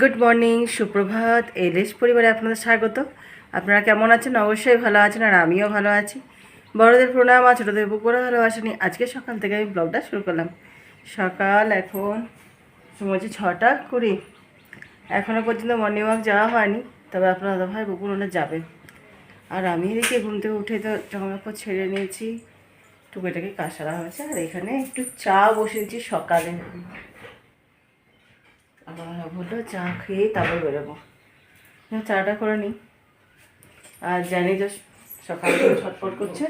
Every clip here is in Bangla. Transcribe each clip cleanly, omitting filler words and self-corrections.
গুড মর্নিং, সুপ্রভাত। এলিশ পরিবারে আপনাদের স্বাগত। আপনারা কেমন আছেন? অবশ্যই ভালো আছেন, আর আমিও ভালো আছি। বড়দের প্রণাম আর ছোটোদের বুক করে ভালোবাসেনি। আজকে সকাল থেকে আমি ব্লগটা শুরু করলাম। সকাল এখন সময় 6:20। এখনও পর্যন্ত মর্নিং ওয়াক যাওয়া হয়নি, তবে আপনার দাদাভাই বকুলনে যাবে। আর আমি এদিকে ঘুম থেকে উঠে তো জামাকাপড় ছেড়ে নিয়েছি, টুকিটাকি কাজ সারা হয়েছে। আর এখানে একটু চা বসিয়েছি সকালে। আবার বললো চা খেয়ে তারপর বেরোবো, চাটা করে নিই। আর জানি যে সকালে ছটফট করছে,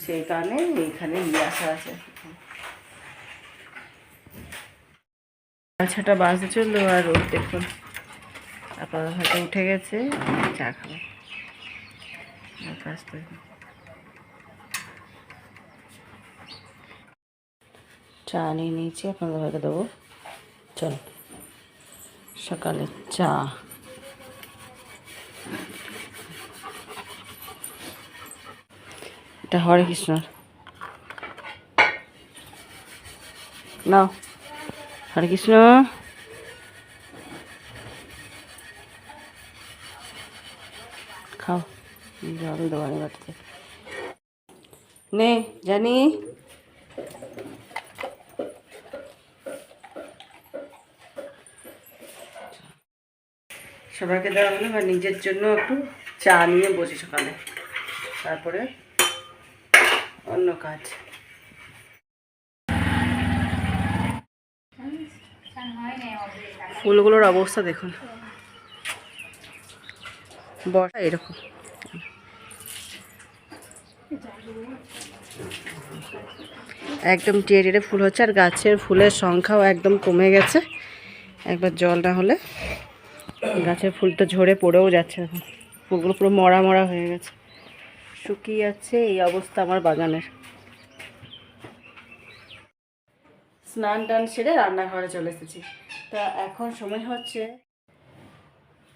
সেই কারণে এইখানে নিয়ে আসা আছে। 6টা বাজতে চললো, আর রোদ দেখুন। আপনার হয়তো উঠে গেছে, চা খাবো। চা নিয়ে নিয়েছি, আপনাদের ভাইকে দেবো। চল, সকালে চা। এটা হরে কৃষ্ণর নাও। হরে কৃষ্ণ। খাও, জল দেওয়ানি বাটিতে নে জানি। সবাইকে দেওয়া হলো, বা নিজের জন্য একটু চা নিয়ে বসি সকালে, তারপরে অন্য কাজ। ফুলগুলোর অবস্থা দেখুন, বর্ষা এরকম। একদম টিয়ে টিয়ে ফুল হচ্ছে, আর গাছের ফুলের সংখ্যাও একদম কমে গেছে। একবার জল না হলে গাছের ফুলটা ঝরে পড়েও যাচ্ছে। এখন ফুলগুলো পুরো মরা মরা হয়ে গেছে, শুকিয়ে যাচ্ছে। এই অবস্থা আমার বাগানের। স্নান টান সেরে রান্নাঘরে চলে এসেছি। তা এখন সময় হচ্ছে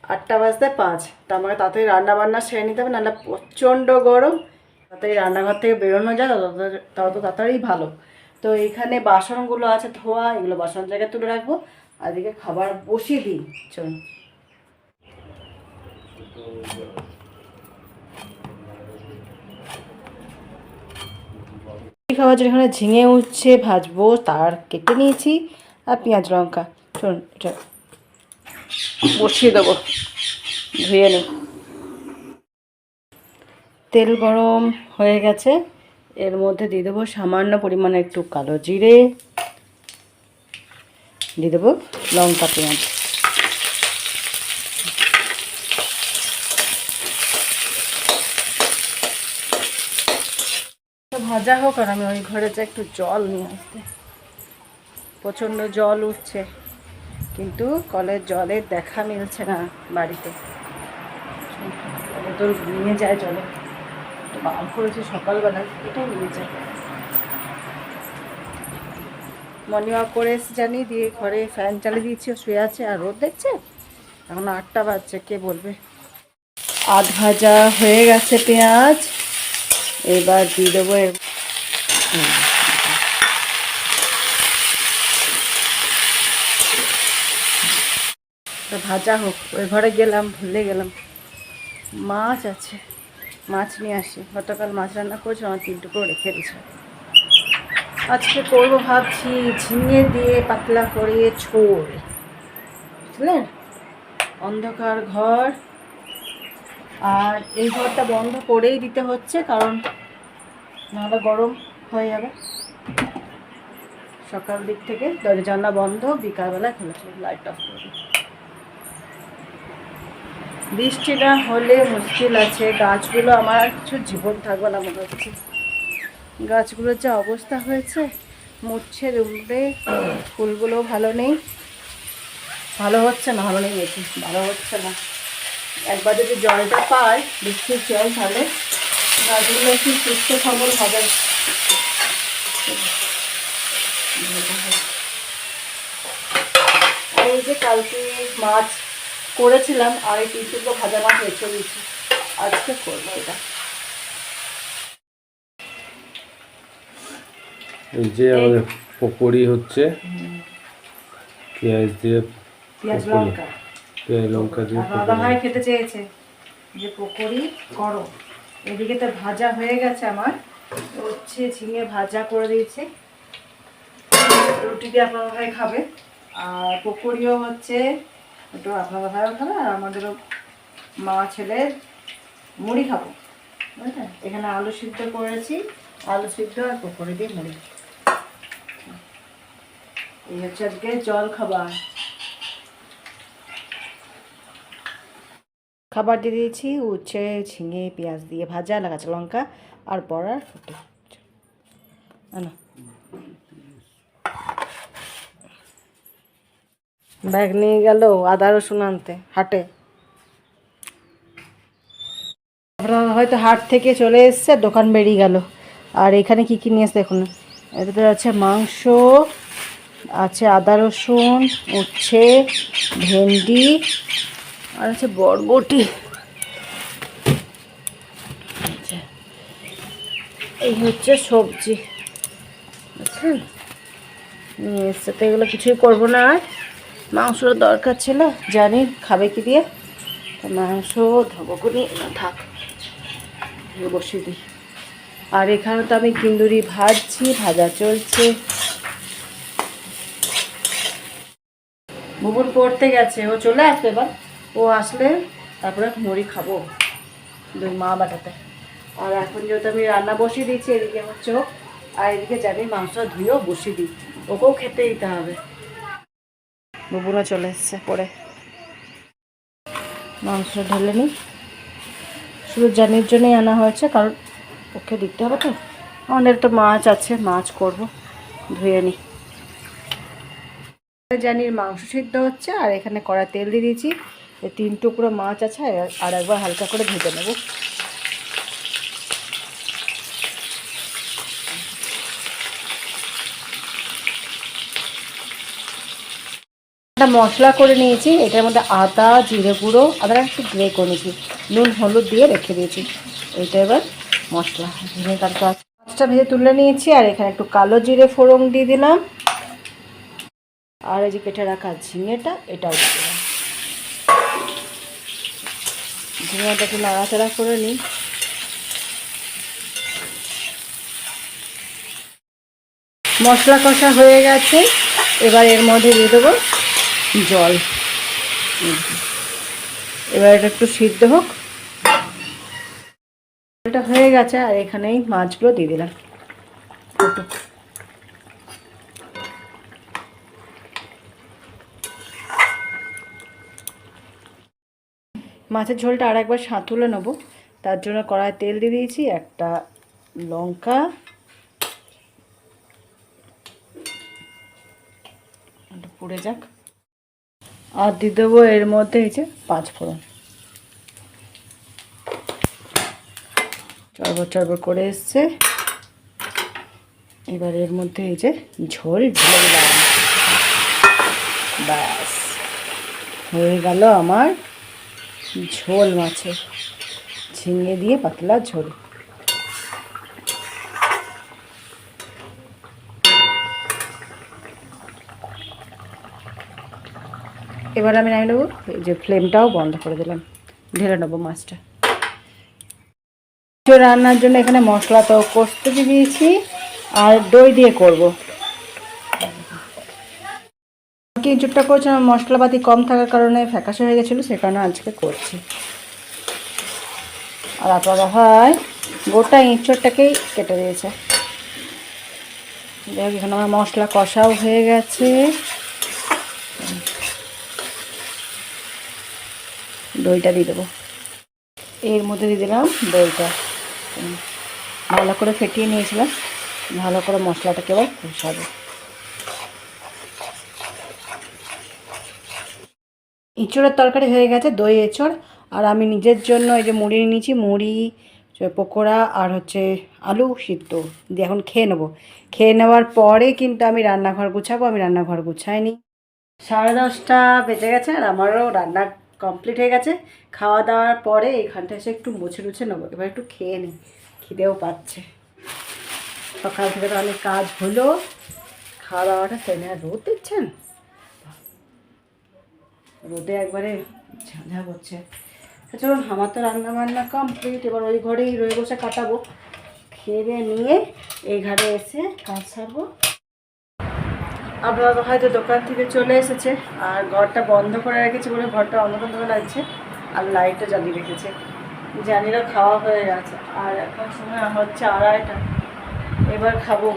8:05। তা আমাকে তাড়াতাড়ি রান্না বান্না সেরে নিতে হবে, নাহলে প্রচণ্ড গরম। তাড়াতাড়ি রান্নাঘর থেকে বেরোনো যায় তত তাড়াতাড়ি ভালো। তো এখানে বাসনগুলো আছে ধোয়া, এগুলো বাসন জায়গায় তুলে রাখবো। আর এদিকে খাবার বসিয়ে দিই। চলুন। খাবার জন্য এখানে ঝিঙে উচ্ছে ভাজবো, তার কেটে নিয়েছি। আর পেঁয়াজ লঙ্কা। চলুন, এটা বসিয়ে দেবো, ধুয়ে নিই। তেল গরম হয়ে গেছে, এর মধ্যে দিয়ে দেবো সামান্য পরিমাণে একটু কালো জিরে, দিয়ে দেবো লঙ্কা পেঁয়াজ। তো ভাজা হোক, আর আমি ওই ঘরে যা একটু জল নিয়ে আসতে। প্রচণ্ড জল উঠছে, কিন্তু কলের জলের দেখা মিলছে না বাড়িতে। বোতল নিয়ে যায় জলে, বার করেছে সকালবেলায়, এটাই নিয়ে যায়। মর্নিং ওয়াক করে এসে জানি, দিয়ে ঘরে ফ্যান চালিয়ে দিয়েছি, শুয়ে আছে। আর রোদ দেখছে, এখন 8টা বাজছে, কে বলবে। আধ ভাজা হয়ে গেছে পেঁয়াজ, এবার দিয়ে দেবো ভাজা হোক। ওই ঘরে গেলাম, ভুলে গেলাম মাছ আছে, মাছ নিয়ে আসি। গতকাল মাছ রান্না করেছিলাম, আমার 3 টুকরো রেখে দিয়েছে। আজকে করবো ভাবছি ঝিঙে দিয়ে পাতলা করে ঝোল, বুঝলেন। অন্ধকার ঘর, আর এই ঘরটা বন্ধ করেই দিতে হচ্ছে, কারণ নাহলে গরম হয়ে যাবে। সকাল দিক থেকে দরজা জানলা বন্ধ, বিকালবেলা খুলেছে, লাইট অফ করে। বৃষ্টিটা হলে মুশকিল আছে, গাছগুলো আমার কিছু জীবন থাকবে না মনে হচ্ছে। গাছগুলোর যা অবস্থা হয়েছে, মুচ্ছে দুমড়ে, ফুলগুলো ভালো নেই, ভালো হচ্ছে না, ভালো নেই বেশি, ভালো হচ্ছে না। একবার যদি জলটা পাই, বৃষ্টির জল, তাহলে গাছগুলো একটু সুস্থ সবল হবে। এই যে কালকে মাছ করেছিলাম, আর এই 3 টুকরো ভাজা মাছ রেখে দিয়েছি, আজকে করবো এটা। এই যে আমাদের পকোড়ি হচ্ছে, পেঁয়াজ দিয়ে পেঁয়াজ পকোড়ি, লঙ্কা পেঁয়াজ লঙ্কা দিয়ে দাদা ভাই খেতে চেয়েছে যে পকোড়ি করো। এদিকে তো ভাজা হয়ে গেছে আমার, হচ্ছে ঝিঙে ভাজা করে দিয়েছে, রুটি দিয়ে আপনার ভাই খাবে। আর পকোড়িও হচ্ছে একটু আপনার ভাইও খাবে আর আমাদেরও মা ছেলের মুড়ি খাবো, বুঝলেন। এখানে আলু সিদ্ধ করেছি, আলু সিদ্ধ আর পকোড়ি দিয়ে মুড়ি। এই হচ্ছে আজকে জল খাবার। খাবার দিয়ে দিয়েছি উচ্ছে ঝিঙে পেঁয়াজ দিয়ে ভাজা, কাঁচা লঙ্কা আর বড়ার রুটি। ব্যাগ নিয়ে গেল আদা রসুন আনতে হাটে। আপনারা হয়তো হাট থেকে চলে এসছে, দোকান বেরিয়ে গেল। আর এখানে কি কি নিয়ে এসছে দেখুন, এটাতে আছে মাংস, আছে আদা রসুন, উচ্ছে, ভেন্ডি আর আছে বরবটি। এই হচ্ছে সবজি, বুঝছেন। নিয়ে এসছে তো, এগুলো কিছুই করবো না। আর মাংসর দরকার ছিল, জানি খাবে কি দিয়ে, তো মাংস ধবো করে থাক, বসিয়ে দিই। আর এখানে তো আমি কিন্দুরি ভাজছি, ভাজা চলছে। বুবুন পড়তে গেছে, ও চলে আসবে এবার, ও আসলে তারপরে মুড়ি খাবো দুই মা বাটাতে। আর এখন যেহেতু আমি রান্না বসিয়ে দিচ্ছি, এদিকে আমার চোখ, আর এদিকে জানি মাংস ধুয়েও বসিয়ে দিই, ওকেও খেতে দিতে হবে। বুবুনও চলে এসছে পরে, মাংস ঢেলে নিই। শুধু জানির জন্যই আনা হয়েছে, কারণ ওকে দিতে হবে তো। আমাদের একটা মাছ আছে, মাছ করব, ধুয়ে নিই। জানির মাংস সিদ্ধ হচ্ছে, আর এখানে কড়া তেল দিয়ে দিয়েছি। 3 টুকরো মাছ আছে, আর একবার হালকা করে ভেজে নেব। একটা মশলা করে নিয়েছি, এটার মধ্যে আদা জিরে গুঁড়ো, আদাটা একটু গ্রে করে নিয়েছি, নুন হলুদ দিয়ে রেখে দিয়েছি। এইটা এবার মশলা ঝিঙে কাটটা মাছটা ভেজে তুলে নিয়েছি। আর এখানে একটু কালো জিরে ফোড়ন দিয়ে দিলাম, আর এই যে কেটে রাখা ঝিঙেটা এটাও দিয়ে দিলাম। ঝিঙেটা একটু নাড়াচাড়া করে নিই। মশলা কষা হয়ে গেছে, এবার এর মধ্যে দিয়ে দেবো জল। এবার এটা একটু সিদ্ধ হোক। এটা হয়ে গেছে, আর এখানেই মাছগুলো দিয়ে দিলাম। মাছের ঝোলটা আর একবার স্বাদ তুলে নেবো, তার জন্য কড়ায় তেল দিয়ে দিয়েছি, একটা লঙ্কা, পুড়ে যাক, আর দিয়ে দেবো এর মধ্যে এই যে 5 ফোড়ন। চড়বড় চড়বড় করে এসছে, এবার এর মধ্যে এই যে ঝোল ঢেলে দিলাম। ব্যাস হয়ে গেল আমার ঝোল, মাছের ঝিঙে দিয়ে পাতলা ঝোল। এবার আমি নামিয়ে নেবো, এই যে ফ্লেমটাও বন্ধ করে দিলাম, ঢেলে নেবো মাছটা। রান্নার জন্য এখানে মশলা তো কষতে দিয়েছি, আর দই দিয়ে করব। ইঁচুরটা করছি, আমার মশলাপাতি কম থাকার কারণে ফ্যাকাশে হয়ে গেছিলো, সে কারণে আজকে করছি। আর আপনারা হয় গোটা ইঁচড়টাকেই কেটে দিয়েছে। দেখ এখানে আমার মশলা কষাও হয়ে গেছে। দইটা দিয়ে দেবো, এর মধ্যে দিয়ে দিলাম দইটা, ভালো করে ফেটিয়ে নিয়েছিলাম। ভালো করে মশলাটাকে এবার কষাবো। এঁচোড়ের তরকারি হয়ে গেছে, দই এঁচোড়। আর আমি নিজের জন্য এই যে মুড়ি নিয়েছি, মুড়ি পকোড়া আর হচ্ছে আলু সিদ্ধ দিয়ে এখন খেয়ে নেবো। খেয়ে নেওয়ার পরে কিন্তু আমি রান্নাঘর গুছাবো, আমি রান্নাঘর গুছাইনি। 10:30 বেজে গেছে, আর আমারও রান্না কমপ্লিট হয়ে গেছে। খাওয়া দাওয়ার পরে এইখানটা এসে একটু মুছে টুছে নেবো, এবার একটু খেয়ে নিই, খিদেও পাচ্ছে। সকাল থেকে তো অনেক কাজ হলো, খাওয়া দাওয়াটা সেরে। রোদ দিচ্ছেন, রোদে একবারে ঝাঁঝা করছে। চলুন, আমার তো রান্না বান্না কমপ্লিট, এবার ওই ঘরেই রয়ে বসে কাটাবো। খেয়ে নিয়ে এই ঘরে এসে কাজ সারবো। আপনারা হয়তো দোকান থেকে চলে এসেছে, আর ঘরটা বন্ধ করে রেখেছে বলে ঘরটা অন্ধকার লাগছে, আর লাইটটা জ্বালিয়ে রেখেছে। জানিরা খাওয়া হয়ে গেছে, আর এখন সময় হচ্ছে 2:30। এবার খাবো।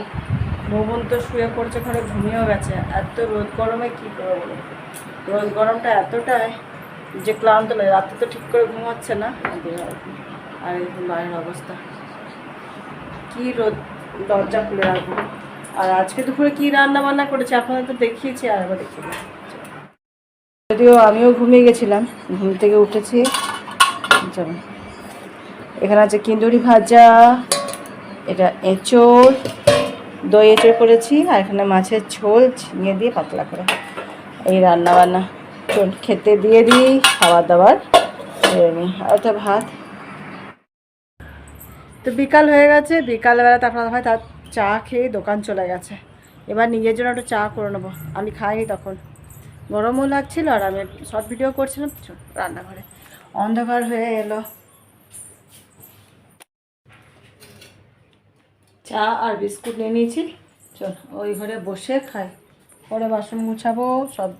ভবন তো শুয়ে পড়ছে, ঘরে ঘুমিয়েও গেছে। এত রোদ গরমে কী করবো বলো, রোদ গরমটা এতটাই যে ক্লান্ত লাগে। রাতে তো ঠিক করে ঘুমাচ্ছে না, আর এখন বাইরের অবস্থা কী রোদ, দরজা খুলে রাখবো। আর আজকে দুপুরে কী রান্না বান্না করেছে আপনাদের তো দেখিয়েছি, আর একবার দেখিয়ে দিই। যদিও আমিও ঘুমিয়ে গেছিলাম, ঘুম থেকে উঠেছি। চলো, এখানে আছে কিন্দুরি ভাজা, এটা এঁচোড়, দই এঁচোড় করেছি, আর এখানে মাছের ঝোল ঝিঙে দিয়ে পাতলা করে। এই রান্না বান্না চল খেতে দিয়ে দিই, খাবার দাবার খেয়ে নিই। আর তো ভাত তো বিকাল হয়ে গেছে, বিকালবেলা তারপর হয় তার চা খেয়ে দোকান চলে গেছে। এবার নিজের জন্য একটু চা করে নেবো। আমি খাইনি তখন, গরমও লাগছিল, আর আমি শর্ট ভিডিও করছিলাম। রান্নাঘরে অন্ধকার হয়ে এলো। চা আর বিস্কুট নিয়ে নিয়েছি, চল ওই ঘরে বসে খাই, পরে বাসন মুছাবো সব।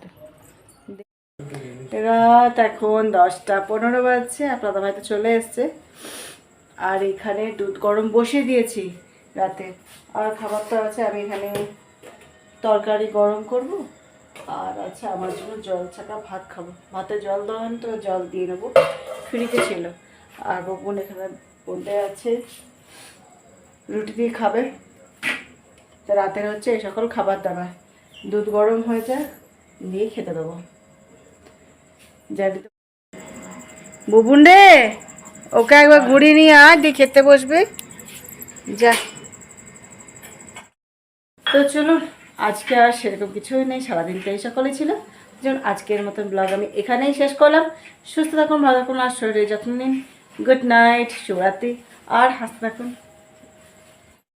রাত এখন 10:15 বাজছে, আপনাদের হয়তো চলে এসছে। আর এখানে দুধ গরম বসিয়ে দিয়েছি রাতে, আর খাবারটা আছে। আমি এখানে তরকারি গরম করব, আর আছে আমার জন্য জল ছাকা ভাত খাবো। ভাতে জল দেওয়ান তো জল দিয়ে নেবো, ফ্রিতে ছিল। আর বকুন এখানে বলতে আছে রুটি দিয়ে খাবে। তো রাতের হচ্ছে এই সকল খাবার দাবার, দুধ গরম হয়ে যায় দিয়ে খেতে দেবো। যাবি তো বুবুন রে, ওকে একবার ঘুরিয়ে নিয়ে আয়, দিয়ে খেতে বসবে যা। তো চলুন, আজকে আর সেরকম কিছুই নেই, সারাদিন তো এই সকলেই ছিল। যেমন আজকের মতন ব্লগ আমি এখানেই শেষ করলাম। সুস্থ থাকুন, ভালো থাকুন, আর শরীরের যত্ন নিন। গুড নাইট, শুভরাত্রি, আর হাসতে থাকুন।